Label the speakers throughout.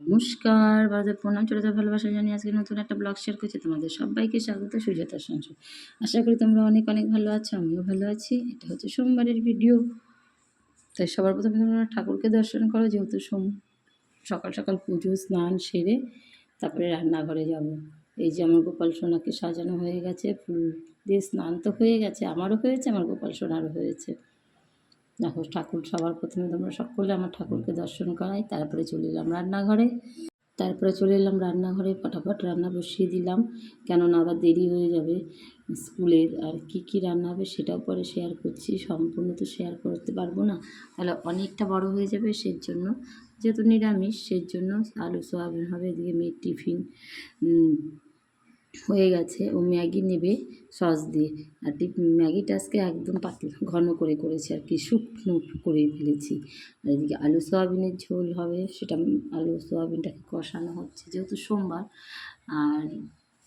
Speaker 1: নমস্কার, বাজার প্রণাম, ছোটদের ভালোবাসা জানিয়ে আজকে নতুন একটা ব্লগ শেয়ার করছি। তোমাদের সবাইকে স্বাগত সুজাতার সংসার। আশা করি তোমরা অনেক অনেক ভালো আছো, আমিও ভালো আছি। এটা হচ্ছে সোমবারের ভিডিও। তাই সবার প্রথমে তোমরা ঠাকুরকে দর্শন করো, যেহেতু সকাল সকাল পুজো স্নান সেরে তারপরে রান্নাঘরে যাব। এই যে আমার গোপাল সোনাকে সাজানো হয়ে গেছে, ফুল দিয়ে স্নান তো হয়ে গেছে, আমারও হয়েছে, আমার গোপাল সোনারও হয়েছে। দেখো ঠাকুর সবার প্রথমে তোমরা সকলে আমার ঠাকুরকে দর্শন করাই, তারপরে চলে এলাম রান্নাঘরে। ফটাফট রান্না বসিয়ে দিলাম, কেননা আবার দেরি হয়ে যাবে স্কুলের। আর কি রান্না হবে সেটাও পরে শেয়ার করছি, সম্পূর্ণ তো শেয়ার করতে পারবো না, তাহলে অনেকটা বড় হয়ে যাবে। সেই জন্য যেহেতু নিরামিষ, সেই জন্য আলু সোয়াবিন হবে। এদিকে মেয়ের টিফিন হয়ে গেছে, ও ম্যাগি নেবে সস দিয়ে। আর ম্যাগিটা আজকে একদম পাতলা ঘন করে করেছি, আর কি শুকনো করে ফেলেছি। আর এদিকে আলু সোয়াবিনের ঝোল হবে, সেটা আলু সোয়াবিনটাকে কষানো হচ্ছে, যেহেতু সোমবার আর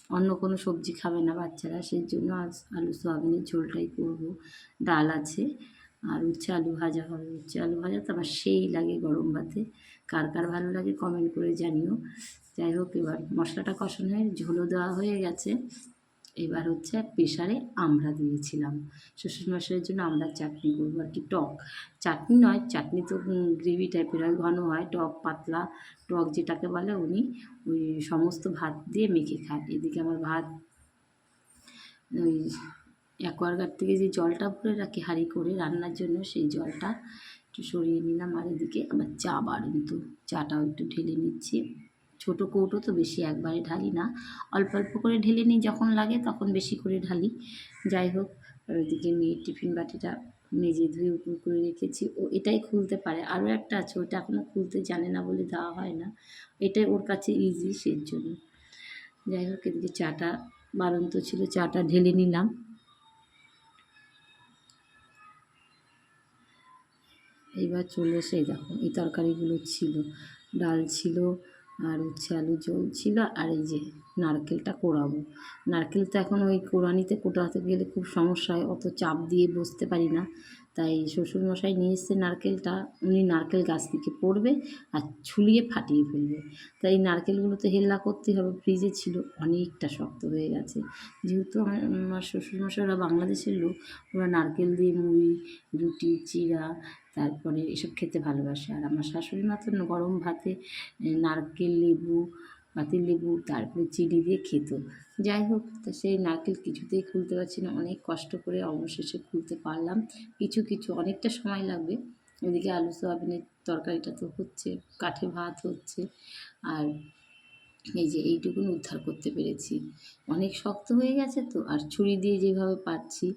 Speaker 1: অন্য কোনো সবজি খাবে না বাচ্চারা, সেই জন্য আজ আলু সোয়াবিনের ঝোলটাই করবো। ডাল আছে আর উচ্ছে আলু ভাজা হবে। উচ্ছে আলু ভাজা তো আবার সেই লাগে গরম ভাতে। কার কার ভালো লাগে কমেন্ট করে জানিও। যাই হোক, এবার মশলাটা কষানো হয়ে ঝোলও দেওয়া হয়ে গেছে। এবার হচ্ছে প্রেশারে আমড়া দিয়েছিলাম, শ্বশুরমশাইয়ের জন্য আমড়ার চাটনি করবো, আর কি টক চাটনি নয়, চাটনি তো গ্রেভি টাইপের হয়, ঘন হয়, টক পাতলা টক যেটাকে বলে, উনি ওই সমস্ত ভাত দিয়ে মেখে খায়। এদিকে আমার ভাত ওই অ্যাকোয়াগার্ড থেকে যে জলটা ভরে রাখি হাঁড়ি করে রান্নার জন্য, সেই জলটা একটু সরিয়ে নিলাম। আর এদিকে আবার চা বাড়ন্ত, চাটাও একটু ঢেলে নিচ্ছি। ছোটো কৌটো তো, বেশি একবারে ঢালি না, অল্প অল্প করে ঢেলে নিই, যখন লাগে তখন বেশি করে ঢালি। যাই হোক, আর ওইদিকে মেয়ের টিফিন বাটিটা মেজে ধুয়ে উপর করে রেখেছি। ও এটাই খুলতে পারে, আরও একটা আছে, ওটা এখনও খুলতে জানে না বলে দেওয়া হয় না, এটাই ওর কাছে ইজি, সেই জন্য। যাই হোক, এদিকে চাটা বাড়ন্ত ছিল, চাটা ঢেলে নিলাম। এইবার চলে এসে দেখো এই তরকারিগুলো ছিল, ডাল ছিল আর উচ্ছে আলু ঝোল ছিল। আর এই যে নারকেলটা কোড়াবো, নারকেল তো এখন ওই কোড়ানিতে কোটাতে গেলে খুব সমস্যা হয়, অত চাপ দিয়ে বসতে পারি না। তাই শ্বশুরমশাই নিয়ে এসছে নারকেলটা, উনি নারকেল গাছ থেকে পড়বে আর ছুলিয়ে ফাটিয়ে ফেলবে। তাই এই নারকেলগুলো তো হেল্লা করতে হবে, ফ্রিজে ছিল, অনেকটা শক্ত হয়ে গেছে। যেহেতু আমার শ্বশুরমশাইরা বাংলাদেশের লোক, ওরা নারকেল দিয়ে মুড়ি, রুটি, চিড়া, তারপরে এসব খেতে ভালোবাসে। আর আমার শাশুড়ি মা তো গরম ভাতে নারকেল লেবু, পাতিলেবু, তারপরে চিনি দিয়ে খেত। যাই হোক, তা সেই নারকেল কিছুতেই খুলতে পারছি না, অনেক কষ্ট করে অবশেষে খুলতে পারলাম। কিছু অনেকটা সময় লাগবে। ওইদিকে আলু সোয়াবিনের তরকারিটা তো হচ্ছে, কাঠে ভাত হচ্ছে। আর এই যে এইটুকুন উদ্ধার করতে পেরেছি, অনেক শক্ত হয়ে গেছে তো, আর ছুরি দিয়ে যেভাবে পাচ্ছি।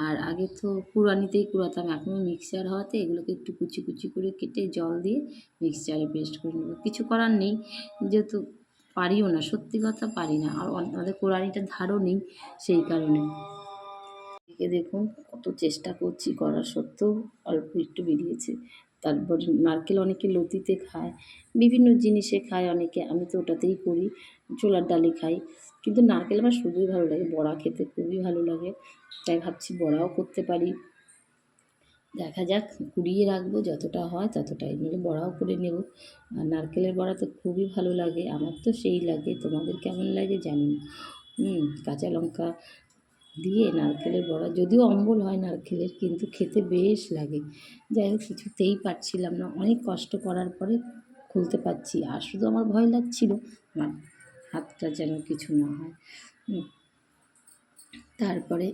Speaker 1: আর আগে তো কুড়ানিতেই কুড়াতাম, এখন মিক্সচার হওয়াতে এগুলোকে একটু কুচি কুচি করে কেটে জল দিয়ে মিক্সচারে পেস্ট করে নেবো। কিছু করার নেই, যেহেতু পারিও না, সত্যি কথা পারি না, আর আমাদের কুড়ানিটার ধারও নেই, সেই কারণে। দেখুন কত চেষ্টা করছি করার সত্ত্বেও অল্প একটু বেরিয়েছে। তারপর নারকেল অনেকে লতিতে খায়, বিভিন্ন জিনিসে খায় অনেকে, আমি তো ওটাতেই করি, ছোলার ডালে খাই। কিন্তু নারকেল আমার শুধুই ভালো লাগে, বড়া খেতে খুবই ভালো লাগে, তাই ভাবছি বড়াও করতে পারি। দেখা যাক, কুড়িয়ে রাখবো, যতটা হয় ততটাই, নইলে বড়াও করে নেব। আর নারকেলের বড়া তো খুবই ভালো লাগে, আমার তো সেই লাগে, তোমাদের কেমন লাগে জানি না। কাঁচা লঙ্কা দিয়ে নারকেলের বড়া, যদিও অম্বল হয় নারকেলের, কিন্তু খেতে বেশ লাগে। যাই হোক, কিছুতেই পারছিলাম না, অনেক কষ্ট করার পরে খুলতে পারছি। আর শুধু আমার ভয় লাগছিল আমার হাতটা যেন কিছু না হয়। তারপরে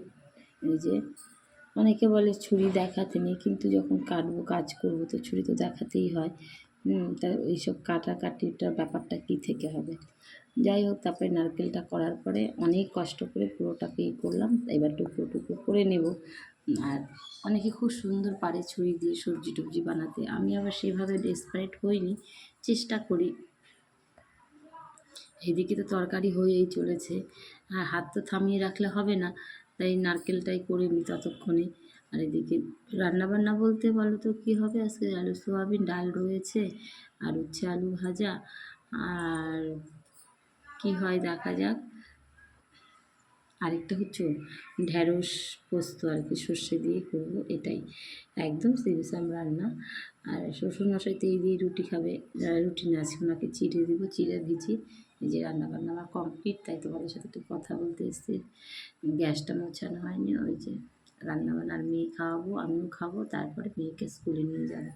Speaker 1: এই যে অনেকে বলে ছুরি দেখাতে নেই, কিন্তু যখন কাটবো কাজ করবো তো ছুরি তো দেখাতেই হয়। তা এইসব কাটাকাটিটার ব্যাপারটা কী থেকে হবে। যাই হোক, তারপরে নারকেলটা করার পরে অনেক কষ্ট করে পুরোটাকে করলাম, এবার টুকরো টুকরো করে নেব। আর অনেকে খুব সুন্দর পারে ছুরি দিয়ে সবজি টবজি বানাতে, আমি আবার সেভাবে ডেসপারেট হইনি, চেষ্টা করি। এদিকে তো তরকারি হয়েই চলেছে, আর হাত তো থামিয়ে রাখলে হবে না, তাই নারকেলটাই করে নিই ততক্ষণে। আর এদিকে রান্নাবান্না বলতে বলো তো কী হবে, আজকে আলু সোয়াবিন, ডাল রয়েছে, আর হচ্ছে আলু ভাজা, আর কি হয় দেখা যাক। আরেকটা হচ্ছে ঢ্যাঁড়স পোস্ত আর কি সর্ষে দিয়ে করবো, এটাই একদম সিম্পল রান্না। আর শ্বশুরমশাই তো এই দিয়ে রুটি খাবে, যারা রুটি না আছে ওনাকে চিড়ে দেবো, চিড়ে ভিজি। এই যে রান্নাবান্না আমার কমপ্লিট, তাই তোমাদের সাথে একটু কথা বলতে এসেছি। গ্যাসটা মোছানো হয়নি, ওই যে রান্নাবান্না। আর মেয়ে খাওয়াবো, আমিও খাবো, তারপরে মেয়েকে স্কুলে নিয়ে যাবো।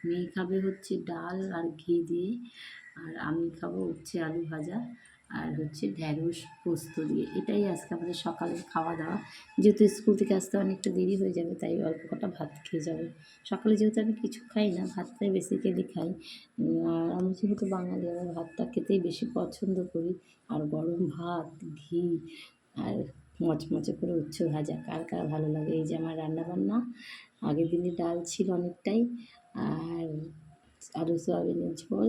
Speaker 1: মেয়ে খাবে হচ্ছে ডাল আর ঘি দিয়ে, আর আমি খাবো হচ্ছে আলু ভাজা আর হচ্ছে ঢ্যাঁড়স পোস্ত দিয়ে। এটাই আজকে আমাদের সকালের খাওয়া দাওয়া। যেহেতু স্কুল থেকে আসতে অনেকটা দেরি হয়ে যাবে, তাই অল্প কটা ভাত খেয়ে যাবে। সকালে যেহেতু আমি কিছু খাই না, ভাতটাই বেসিক্যালি খাই। আর আমি যেহেতু বাঙালি, আমি ভাতটা খেতেই বেশি পছন্দ করি। আর গরম ভাত, ঘি আর মচমচে করে উচ্ছে ভাজা, কার কার ভালো লাগে। এই যে আমার রান্নাবান্না, আগের দিনের ডাল ছিল অনেকটাই, আর আলু সয়াবিনের ঝোল,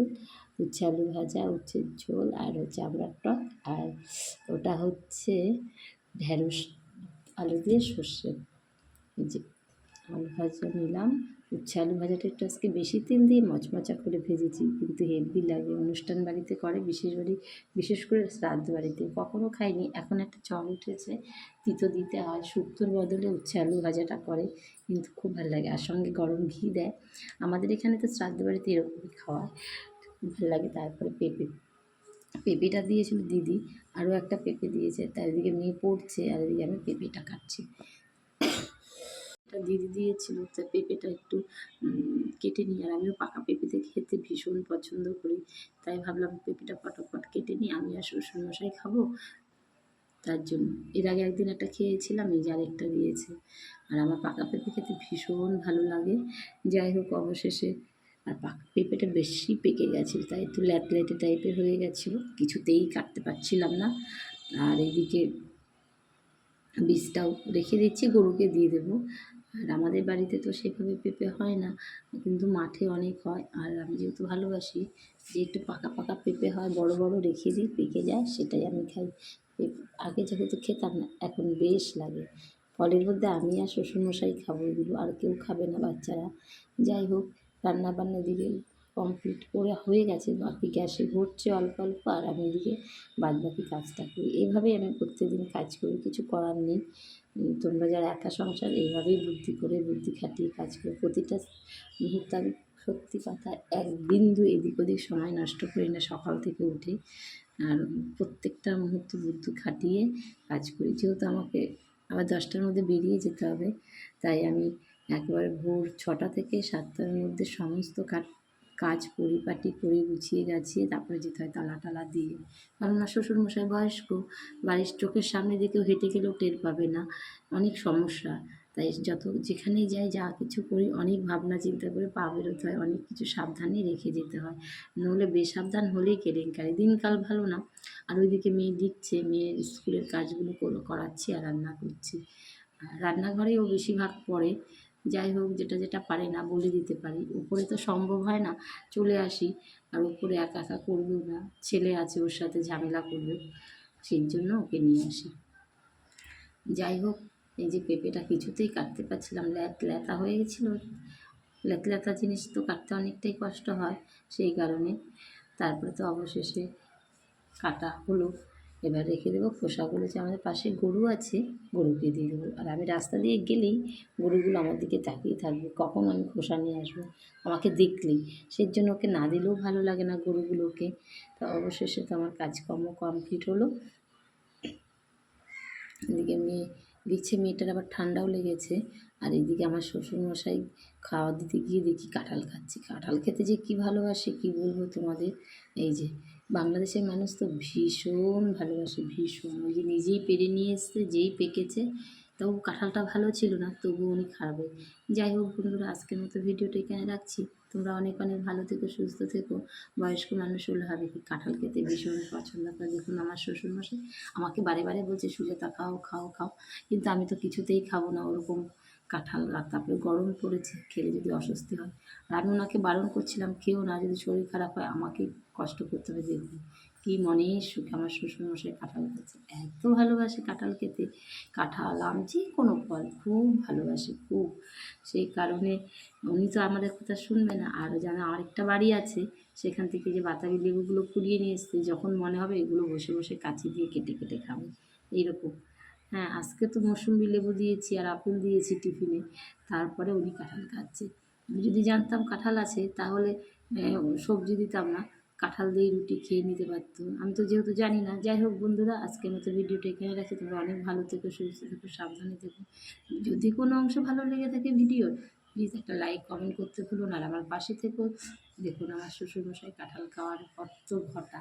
Speaker 1: উচ্ছে আলু ভাজা, উচ্ছের ঝোল, আর হচ্ছে আমড়ার টক, আর ওটা হচ্ছে ঢ্যাঁড়স আলু দিয়ে সর্ষে। এই যে আলু ভাজা নিলাম, উচ্ছে আলু ভাজাটা একটু আজকে বেশি তেল দিয়ে মচমচা করে ভেজেছি, কিন্তু হেভি লাগে। অনুষ্ঠান বাড়িতে করে, বিশেষ করে শ্রাদ্ধ বাড়িতে। কখনও খাইনি, এখন একটা চল উঠেছে, তিতো দিতে হয়, শুক্তোর বদলে উচ্ছে আলু ভাজাটা করে, কিন্তু খুব ভালো লাগে। আর সঙ্গে গরম ঘি দেয়। আমাদের এখানে তো শ্রাদ্ধ বাড়িতে এরকমই খাওয়ায়, খুব ভালো লাগে। তারপরে পেঁপেটা দিয়েছিল দিদি, আরও একটা পেঁপে দিয়েছে, তার এদিকে মেয়ে পড়ছে আর এদিকে আমি পেঁপেটা কাটছি। দিদি দিয়েছিল, তা পেঁপেটা একটু কেটে নিই। আর আমিও পাকা পেঁপেতে খেতে ভীষণ পছন্দ করি, তাই ভাবলাম পেঁপেটা ফটাফট কেটে নিই, আমি আর শ্বশুরমশাই খাবো, তার জন্য। এর আগে একদিন একটা খেয়েছিলাম, এই যে আরেকটা দিয়েছে। আর আমার পাকা পেঁপে খেতে ভীষণ ভালো লাগে। যাই হোক, অবশেষে আর পাকা পেঁপেটা বেশি পেকে গেছিলো, তাই একটু ল্যাটল্যাটে টাইপের হয়ে গেছিলো, কিছুতেই কাটতে পারছিলাম না। আর এদিকে বীজটাও রেখে দিচ্ছি, গরুকে দিয়ে দেবো। আর আমাদের বাড়িতে তো সেভাবে পেঁপে হয় না, কিন্তু মাঠে অনেক হয়। আর আমি যেহেতু ভালোবাসি, যে একটু পাকা পাকা পেঁপে হয়, বড় বড় রেখে দিই, পেকে যায়, সেটাই আমি খাই। আগে যেহেতু খেতাম না, এখন বেশ লাগে। ফলের মধ্যে আমি আর শ্বশুরমশাই খাবো এগুলো, আর কেউ খাবে না, বাচ্চারা। যাই হোক, রান্নাবান্না দিকে কমপ্লিট করে হয়ে গেছে, বাকি গ্যাসে ঘটছে অল্প অল্প, আর আমি এদিকে বাদবাকি কাজটা করি। এভাবেই আমি প্রত্যেকদিন কাজ করি, কিছু করার নেই। তোমরা যারা একা সংসার, এইভাবেই বুদ্ধি খাটিয়ে কাজ করো। প্রতিটা মুহূর্তে আমি সত্যি কথা এক বিন্দু এদিক ওদিক সময় নষ্ট করি না, সকাল থেকে উঠে। আর প্রত্যেকটা মুহূর্ত বুদ্ধি খাটিয়ে কাজ করি। যেহেতু আমাকে আবার 10টার মধ্যে বেরিয়ে যেতে হবে, তাই আমি একবারে ভোর 6টা থেকে 7টার মধ্যে সমস্ত কাজ পরিপাটি করে গুছিয়ে গাছিয়ে তারপরে যেতে হয়, তালা টালা দিয়ে। কেননা শ্বশুরমশাই বয়স্ক, বাড়ির চোখের সামনে দিয়ে কেউ হেঁটে গেলেও টের পাবে না, অনেক সমস্যা। তাই যেখানেই যাই, যা কিছু করি, অনেক ভাবনা চিন্তা করে পা বেরোতে হয়, অনেক কিছু সাবধানে রেখে যেতে হয়, নইলে বেসাবধান হলেই কেলেঙ্কারি। দিনকাল ভালো না। আর ওইদিকে মেয়ে দিচ্ছে, মেয়ের স্কুলের কাজগুলো করাচ্ছি আর রান্না করছি। রান্নাঘরেও বেশিরভাগ পড়ে। যাই হোক, যেটা যেটা পারে না বলে দিতে পারি, উপরে তো সম্ভব হয় না, চলে আসি। আর উপরে একা একা করবেও না, ছেলে আছে, ওর সাথে ঝামেলা করবে, সেই জন্য ওকে নিয়ে আসি। যাই হোক, এই যে পেঁপেটা কিছুতেই কাটতে পারছিলাম, ল্যাতা হয়ে গেছিলো। ল্যাতা জিনিস তো কাটতে অনেকটাই কষ্ট হয়, সেই কারণে। তারপরে তো অবশেষে কাটা হলো, এবার রেখে দেবো। খোসাগুলো, যে আমাদের পাশে গরু আছে, গরুকে দিয়ে দেবো। আর আমি রাস্তা দিয়ে গেলেই গরুগুলো আমার দিকে তাকিয়ে থাকবে, কখন আমি খোসা নিয়ে আসবো, আমাকে দেখলেই। সেই জন্য ওকে না দিলেও ভালো লাগে না গরুগুলোকে। তা অবশেষে তো আমার কাজকর্ম কমপ্লিট হলো। এদিকে মেয়ে দিচ্ছে, মেয়েটার আবার ঠান্ডাও লেগেছে। আর এদিকে আমার শ্বশুরমশাই খাওয়া দিতে গিয়ে দেখি কাঁঠাল খাচ্ছি। কাঁঠাল খেতে যে কী ভালোবাসে, কী বলবো তোমাদের। এই যে বাংলাদেশের মানুষ তো ভীষণ ভালোবাসে, ভীষণ। ওই যে নিজেই পেরে নিয়ে এসছে, যেই পেকেছে, তবু কাঁঠালটা ভালো ছিল না, তবুও উনি খাবে। যাই হোক বন্ধুরা, আজকের মতো ভিডিওটা এখানে রাখছি। তোমরা অনেক অনেক ভালো থেকো, সুস্থ থেকো। বয়স্ক মানুষ হলে হবে কি, কাঁঠাল খেতে ভীষণ পছন্দ করে। দেখুন আমার শ্বশুরমশাই আমাকে বারে বারে বলছে, সুজাতা খাও খাও খাও, কিন্তু আমি তো কিছুতেই খাবো না ওরকম কাঁঠাল। আর তারপরে গরম পড়েছে, খেলে যদি অস্বস্তি হয়। আর আমি ওনাকে বারণ করছিলাম, খেও না, যদি শরীর খারাপ হয় আমাকে কষ্ট করতে হবে। দেখুন কী মনের সুখে আমার শ্বশুরমশাই কাঁঠাল খাচ্ছে, এত ভালোবাসে কাঁঠাল খেতে। কাঁঠাল, আম, যে কোনো ফল খুব ভালোবাসে, খুব। সেই কারণে উনি তো আমাদের কথা শুনবে না। আর জানা আরেকটা বাড়ি আছে, সেখান থেকে যে বাতাবি লেবুগুলো কুড়িয়ে নিয়ে এসছে, যখন মনে হবে এগুলো বসে বসে কাঁচি দিয়ে কেটে কেটে খাবো, এইরকম। হ্যাঁ, আজকে তো মৌসুম্বি লেবু দিয়েছি আর আপেল দিয়েছি টিফিনে, তারপরে উনি কাঁঠাল খাচ্ছে। আমি যদি জানতাম কাঁঠাল আছে তাহলে সবজি দিতাম না, কাঁঠাল দিয়েই রুটি খেয়ে নিতে পারতো। আমি তো যেহেতু জানি না। যাই হোক বন্ধুরা, আজকের মতো ভিডিওটা এখানে রাখি। তোমরা অনেক ভালো থেকো, সুস্থ থেকো, সাবধানে থেকো। যদি কোনো অংশ ভালো লেগে থাকে ভিডিওর, প্লিজ একটা লাইক কমেন্ট করতে ভুলো না, আর আমার পাশে থেকো। দেখুন আমার শ্বশুরমশাই কাঁঠাল খাওয়ার কত ঘটা।